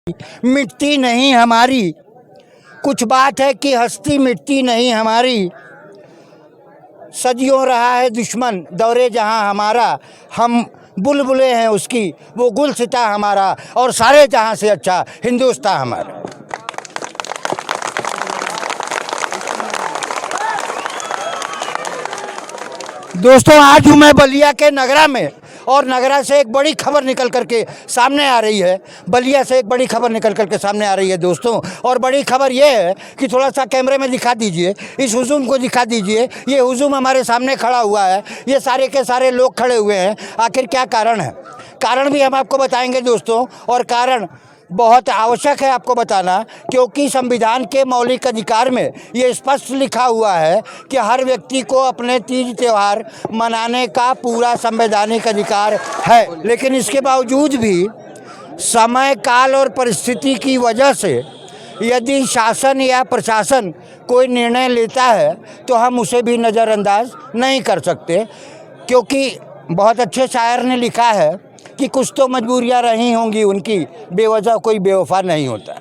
मिटती नहीं हमारी, कुछ बात है कि हस्ती मिटती नहीं हमारी। सदियों रहा है दुश्मन दौरे जहां हमारा, हम बुलबुले हैं उसकी, वो गुलसिता हमारा, और सारे जहां से अच्छा हिंदुस्तान हमारा। दोस्तों, आज हूँ मैं बलिया के नगरा में, और नगरा से एक बड़ी खबर निकल करके सामने आ रही है। बलिया से एक बड़ी खबर निकल करके सामने आ रही है दोस्तों, और बड़ी खबर ये है कि थोड़ा सा कैमरे में दिखा दीजिए, इस हुजूम को दिखा दीजिए। ये हुजूम हमारे सामने खड़ा हुआ है, ये सारे के सारे लोग खड़े हुए हैं। आखिर क्या कारण है? कारण भी हम आपको बताएंगे दोस्तों, और कारण बहुत आवश्यक है आपको बताना, क्योंकि संविधान के मौलिक अधिकार में ये स्पष्ट लिखा हुआ है कि हर व्यक्ति को अपने तीज त्यौहार मनाने का पूरा संवैधानिक अधिकार है। लेकिन इसके बावजूद भी समय, काल और परिस्थिति की वजह से यदि शासन या प्रशासन कोई निर्णय लेता है तो हम उसे भी नज़रअंदाज नहीं कर सकते, क्योंकि बहुत अच्छे शायर ने लिखा है कि कुछ तो मजबूरियाँ रही होंगी उनकी, बेवजह कोई बेवफा नहीं होता।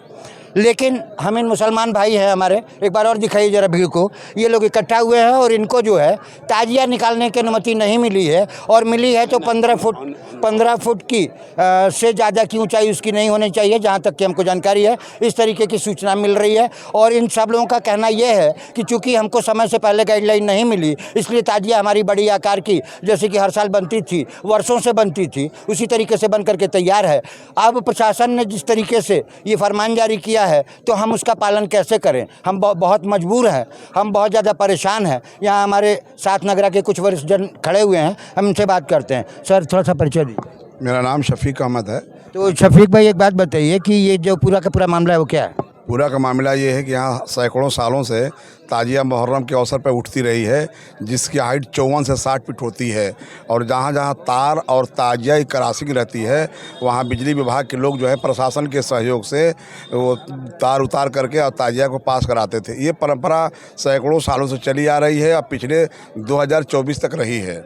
लेकिन हम इन मुसलमान भाई हैं हमारे, एक बार और दिखाइए ज़रा भीड़ को। ये लोग इकट्ठा हुए हैं और इनको जो है ताजिया निकालने की अनुमति नहीं मिली है, और मिली है तो 15 फुट की से ज़्यादा की ऊंचाई उसकी नहीं होनी चाहिए, जहाँ तक कि हमको जानकारी है। इस तरीके की सूचना मिल रही है, और इन सब लोगों का कहना यह है कि चूँकि हमको समय से पहले गाइडलाइन नहीं मिली, इसलिए ताजिया हमारी बड़ी आकार की, जैसे कि हर साल बनती थी, वर्षों से बनती थी, उसी तरीके से बन करके तैयार है। अब प्रशासन ने जिस तरीके से ये फरमान जारी किया है तो हम उसका पालन कैसे करें? हम बहुत मजबूर हैं, हम बहुत ज़्यादा परेशान हैं। यहाँ हमारे साथ नगरा के कुछ वरिष्ठ जन खड़े हुए हैं, हम इनसे बात करते हैं। सर, थोड़ा सा परिचय दीजिए। मेरा नाम शफीक अहमद है। तो शफीक भाई, एक बात बताइए कि ये जो पूरा का पूरा मामला है वो क्या है? पूरा का मामला ये है कि यहाँ सैकड़ों सालों से ताजिया मुहर्रम के अवसर पर उठती रही है, जिसकी हाइट 54 से 60 फीट होती है, और जहाँ जहाँ तार और ताजिया की क्रॉसिंग रहती है वहाँ बिजली विभाग के लोग जो है प्रशासन के सहयोग से वो तार उतार करके और ताजिया को पास कराते थे। ये परंपरा सैकड़ों सालों से चली आ रही है और पिछले 2024 तक रही है।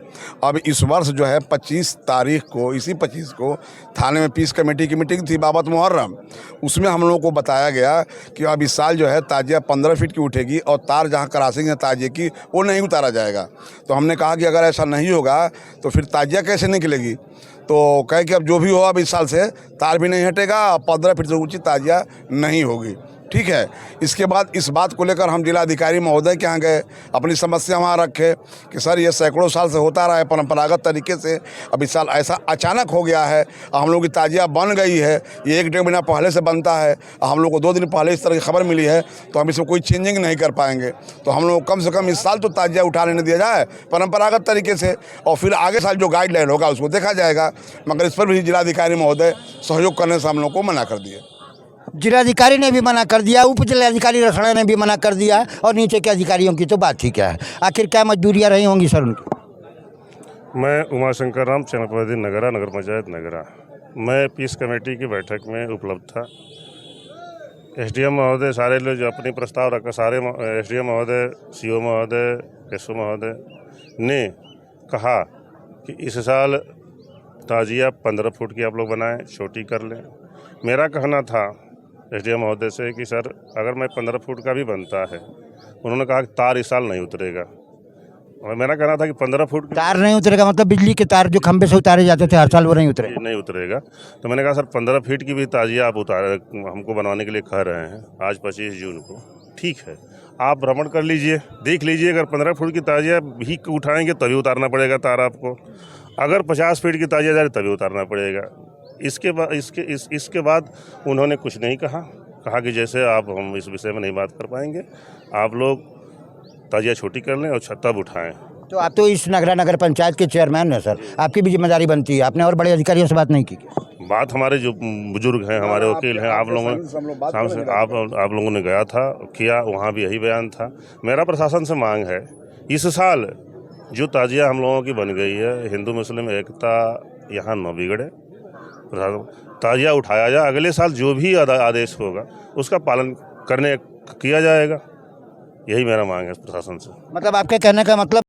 अब इस वर्ष जो है 25 तारीख को, इसी 25 को थाने में पीस कमेटी की मीटिंग थी बाबत मुहर्रम। उसमें हम लोगों को बताया गया कि अब इस साल जो है ताजिया 15 फीट की उठेगी, और तार जहाँ क्रॉसिंग है ताजिए की वो नहीं उतारा जाएगा। तो हमने कहा कि अगर ऐसा नहीं होगा तो फिर ताजिया कैसे निकलेगी? तो कहे कि अब जो भी हो, अब इस साल से तार भी नहीं हटेगा, 15 फीट से ऊंची ताजिया नहीं होगी। ठीक है। इसके बाद इस बात को लेकर हम जिलाधिकारी महोदय के यहाँ गए, अपनी समस्या वहाँ रखे कि सर ये सैकड़ों साल से होता रहा है परंपरागत तरीके से, अब इस साल ऐसा अचानक हो गया है, हम लोग की ताजिया बन गई है, ये 1-1.5 महीना पहले से बनता है, हम लोग को 2 दिन पहले इस तरह की खबर मिली है, तो हम इसमें कोई चेंजिंग नहीं कर पाएंगे। तो हम लोग कम से कम इस साल तो ताजिया उठा लेने दिया जाए परंपरागत तरीके से, और फिर आगे साल जो गाइडलाइन होगा उसको देखा जाएगा। मगर इस पर भी जिलाधिकारी महोदय सहयोग करने से हम लोग को मना कर दिए। जिलाधिकारी ने भी मना कर दिया, उप जिलाधिकारी रसड़ा ने भी मना कर दिया, और नीचे के अधिकारियों की तो बात ही क्या है। आखिर क्या मजबूरियाँ रही होंगी सर उनकी? मैं उमाशंकर राम, चनपदी नगरा, नगर पंचायत नगरा। मैं पीस कमेटी की बैठक में उपलब्ध था। एसडीएम महोदय, सारे लोग जो अपनी प्रस्ताव रखा, सारे एसडीएम महोदय, सीओ महोदय, एसओ महोदय ने कहा कि इस साल ताजिया 15 फुट की आप लोग बनाएं, छोटी कर लें। मेरा कहना था एसडीएम महोदय से कि सर अगर मैं 15 फुट का भी बनता है, उन्होंने कहा कि तार इस साल नहीं उतरेगा, और मेरा कहना था कि 15 फुट तार नहीं उतरेगा मतलब बिजली के तार जो खंबे से उतारे जाते थे हर साल, वो नहीं उतरेगा? नहीं उतरेगा। तो मैंने कहा सर 15 फीट की भी ताजिया आप हमको बनवाने के लिए कह रहे हैं आज 25 जून को, ठीक है, आप भ्रमण कर लीजिए, देख लीजिए। अगर 15 फुट की ताजिया भी उठाएंगे तभी उतारना पड़ेगा तार आपको, अगर 50 फीट की ताजिया जा रही तभी उतारना पड़ेगा। इसके बाद उन्होंने कुछ नहीं कहा कि जैसे आप, हम इस विषय में नहीं बात कर पाएंगे, आप लोग ताजिया छोटी कर लें और तब उठाएं। तो आप तो इस नगरा नगर पंचायत के चेयरमैन हैं सर, आपकी भी जिम्मेदारी बनती है, आपने और बड़े अधिकारियों से बात नहीं की? बात हमारे जो बुजुर्ग हैं, हमारे वकील हैं, आप लोगों ने गया था, किया, वहाँ भी यही बयान था। मेरा प्रशासन से मांग है, इस साल जो ताजिया हम लोगों की बन गई है, हिंदू मुस्लिम एकता यहाँ न बिगड़े, ताजिया उठाया जाए। अगले साल जो भी आदेश होगा उसका पालन किया जाएगा। यही मेरा मांग है प्रशासन से। मतलब आपके कहने का मतलब